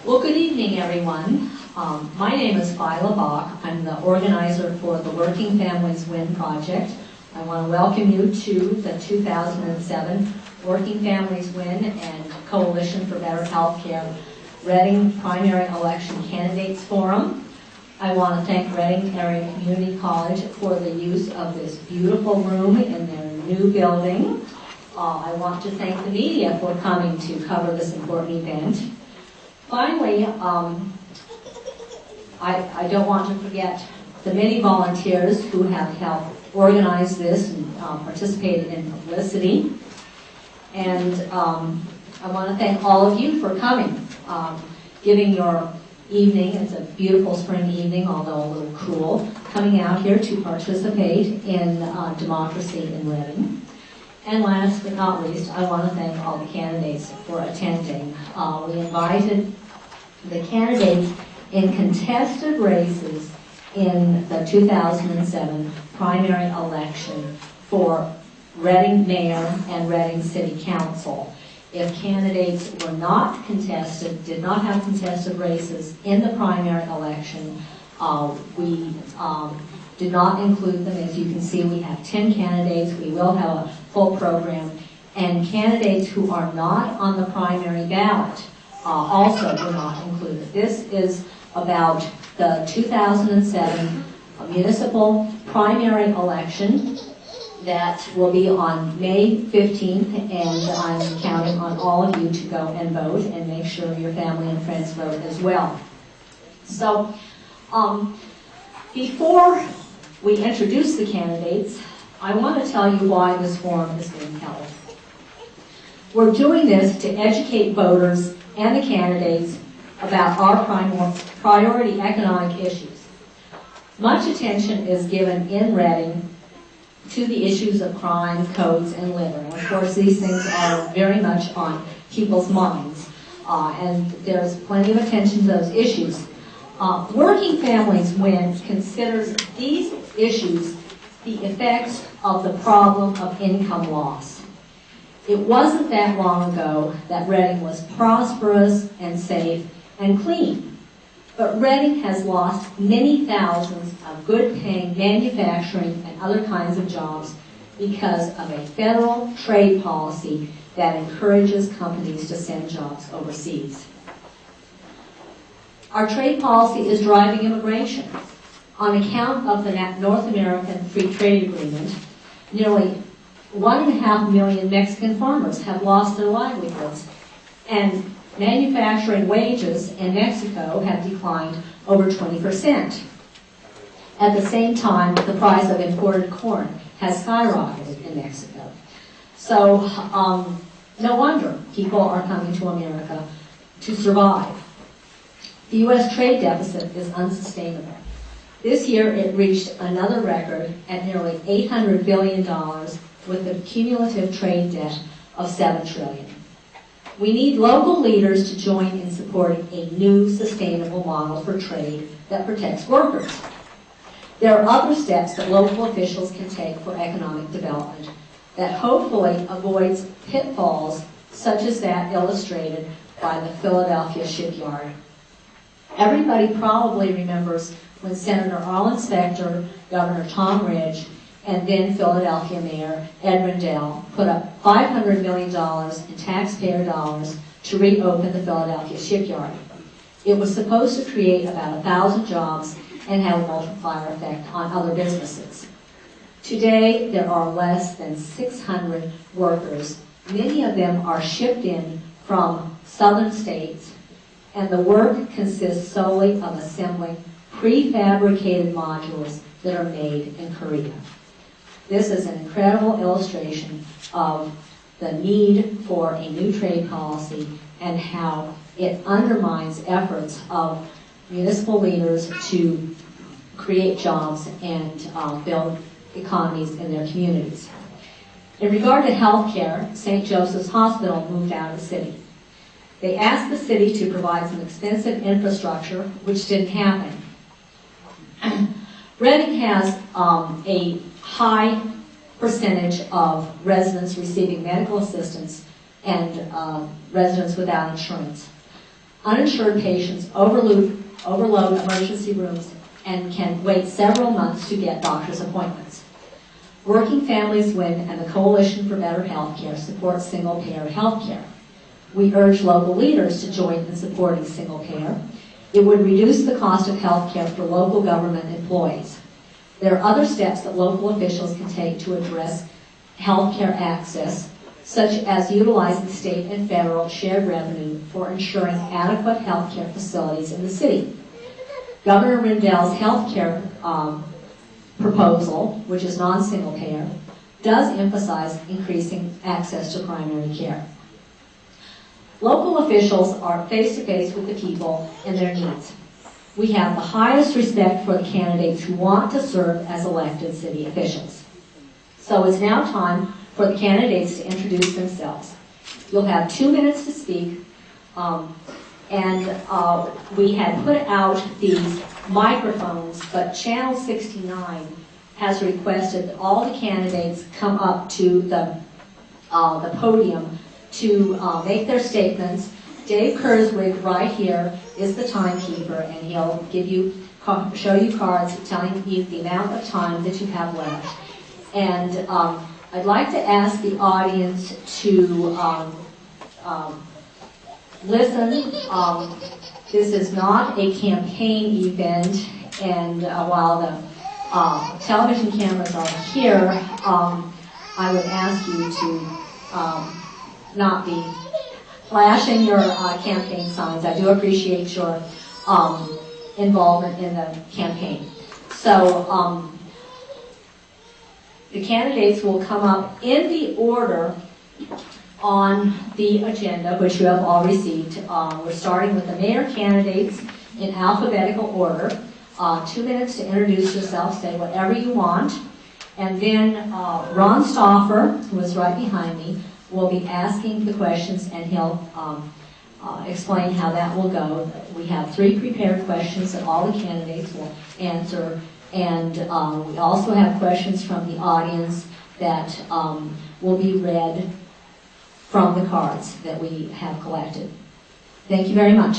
Well, good evening, everyone. My name is Phyla Bach. I'm the organizer for the Working Families Win Project. I want to welcome you to the 2007 Working Families Win and Coalition for Better Healthcare Reading Primary Election Candidates Forum. I want to thank Reading Area Community College for the use of this beautiful room in their new building. I want to thank the media for coming to cover this important event. Finally, I don't want to forget the many volunteers who have helped organize this and participated in publicity. And I want to thank all of you for coming, giving your evening. It's a beautiful spring evening, although a little cool, coming out here to participate in democracy in Reading. And last but not least, I want to thank all the candidates for attending. We invited the candidates in contested races in the 2007 primary election for Reading Mayor and Reading City Council. If candidates were not contested, did not have contested races in the primary election, we did not include them. As you can see, we have 10 candidates. We will have a full program. And candidates who are not on the primary ballot also were not included. This is about the 2007 municipal primary election that will be on May 15th, and I'm counting on all of you to go and vote and make sure your family and friends vote as well. So, before we introduce the candidates, I want to tell you why this forum is being held. We're doing this to educate voters and the candidates about our priority economic issues. Much attention is given in Reading to the issues of crime, codes, and litter. And of course, these things are very much on people's minds, and there's plenty of attention to those issues. Working Families Win considers these issues the effects of the problem of income loss. It wasn't that long ago that Reading was prosperous and safe and clean, but Reading has lost many thousands of good-paying manufacturing and other kinds of jobs because of a federal trade policy that encourages companies to send jobs overseas. Our trade policy is driving immigration. On account of the North American Free Trade Agreement, nearly 1.5 million Mexican farmers have lost their livelihoods, and manufacturing wages in Mexico have declined over 20%. At the same time, the price of imported corn has skyrocketed in Mexico. So, no wonder people are coming to America to survive. The U.S. trade deficit is unsustainable. This year, it reached another record at nearly $800 billion with a cumulative trade debt of $7 trillion. We need local leaders to join in supporting a new sustainable model for trade that protects workers. There are other steps that local officials can take for economic development that hopefully avoids pitfalls such as that illustrated by the Philadelphia shipyard. Everybody probably remembers when Senator Arlen Specter, Governor Tom Ridge, and then Philadelphia Mayor Ed Rendell put up $500 million in taxpayer dollars to reopen the Philadelphia shipyard. It was supposed to create about 1,000 jobs and have a multiplier effect on other businesses. Today, there are less than 600 workers. Many of them are shipped in from southern states, and the work consists solely of assembling prefabricated modules that are made in Korea. This is an incredible illustration of the need for a new trade policy and how it undermines efforts of municipal leaders to create jobs and build economies in their communities. In regard to health care, St. Joseph's Hospital moved out of the city. They asked the city to provide some expensive infrastructure, which didn't happen. Reading has a high percentage of residents receiving medical assistance and residents without insurance. Uninsured patients overload emergency rooms and can wait several months to get doctor's appointments. Working Families Win and the Coalition for Better Healthcare supports single-payer healthcare. We urge local leaders to join in supporting single-payer. It would reduce the cost of healthcare for local government employees. There are other steps that local officials can take to address healthcare access, such as utilizing state and federal shared revenue for ensuring adequate healthcare facilities in the city. Governor Rendell's healthcare proposal, which is non-single payer, does emphasize increasing access to primary care. Local officials are face-to-face with the people and their needs. We have the highest respect for the candidates who want to serve as elected city officials. So it's now time for the candidates to introduce themselves. You'll have 2 minutes to speak, we had put out these microphones, but Channel 69 has requested that all the candidates come up to the podium to make their statements. Dave Kurzweg right here is the timekeeper, and he'll show you cards telling you the amount of time that you have left. And I'd like to ask the audience to listen. This is not a campaign event, and while the television cameras are here, I would ask you to not be flashing your campaign signs. I do appreciate your involvement in the campaign. So the candidates will come up in the order on the agenda, which you have all received. We're starting with the mayor candidates in alphabetical order. 2 minutes to introduce yourself, say whatever you want. And then Ron Stauffer, who is right behind me, will be asking the questions, and he'll explain how that will go. We have 3 prepared questions that all the candidates will answer, and we also have questions from the audience that will be read from the cards that we have collected. Thank you very much.